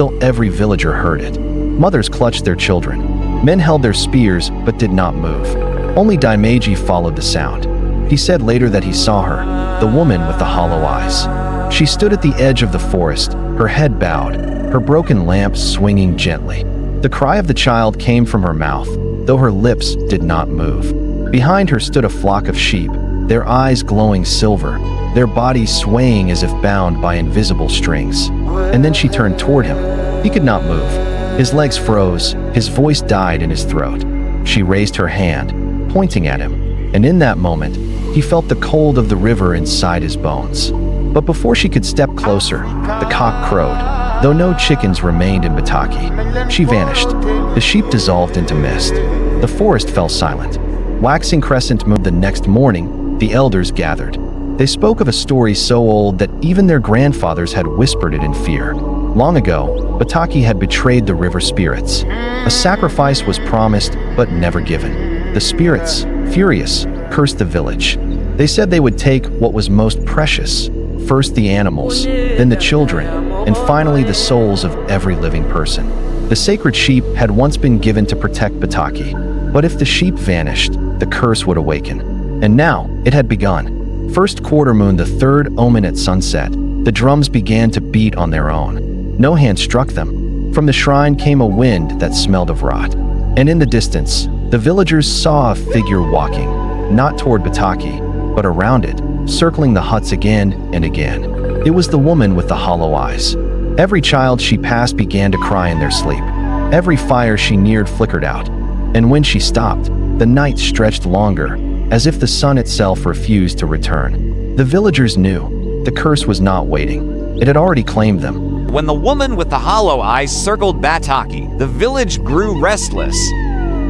until every villager heard it. Mothers clutched their children. Men held their spears but did not move. Only Daimeji followed the sound. He said later that he saw her, the woman with the hollow eyes. She stood at the edge of the forest, her head bowed, her broken lamp swinging gently. The cry of the child came from her mouth, though her lips did not move. Behind her stood a flock of sheep, their eyes glowing silver, their bodies swaying as if bound by invisible strings. And then she turned toward him. He could not move. His legs froze, his voice died in his throat. She raised her hand, pointing at him, and in that moment, he felt the cold of the river inside his bones. But before she could step closer, the cock crowed. Though no chickens remained in Bataki, she vanished. The sheep dissolved into mist. The forest fell silent. Waxing crescent moon the next morning, the elders gathered. They spoke of a story so old that even their grandfathers had whispered it in fear. Long ago, Bataki had betrayed the river spirits. A sacrifice was promised but never given. The spirits, furious, cursed the village. They said they would take what was most precious, first the animals, then the children, and finally the souls of every living person. The sacred sheep had once been given to protect Bataki, but if the sheep vanished, the curse would awaken. And now, it had begun. First quarter moon, the third omen at sunset, the drums began to beat on their own. No hand struck them. From the shrine came a wind that smelled of rot. And in the distance, the villagers saw a figure walking, not toward Bataki, but around it, circling the huts again and again. It was the woman with the hollow eyes. Every child she passed began to cry in their sleep. Every fire she neared flickered out. And when she stopped, the night stretched longer, as if the sun itself refused to return. The villagers knew the curse was not waiting. It had already claimed them. When the woman with the hollow eyes circled Bataki, the village grew restless.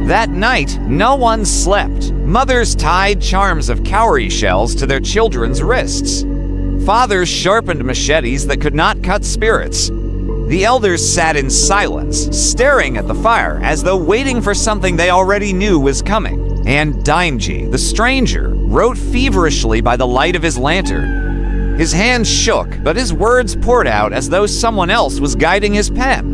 That night, no one slept. Mothers tied charms of cowrie shells to their children's wrists. Fathers sharpened machetes that could not cut spirits. The elders sat in silence, staring at the fire as though waiting for something they already knew was coming. And Daimji, the stranger, wrote feverishly by the light of his lantern. His hands shook, but his words poured out as though someone else was guiding his pen.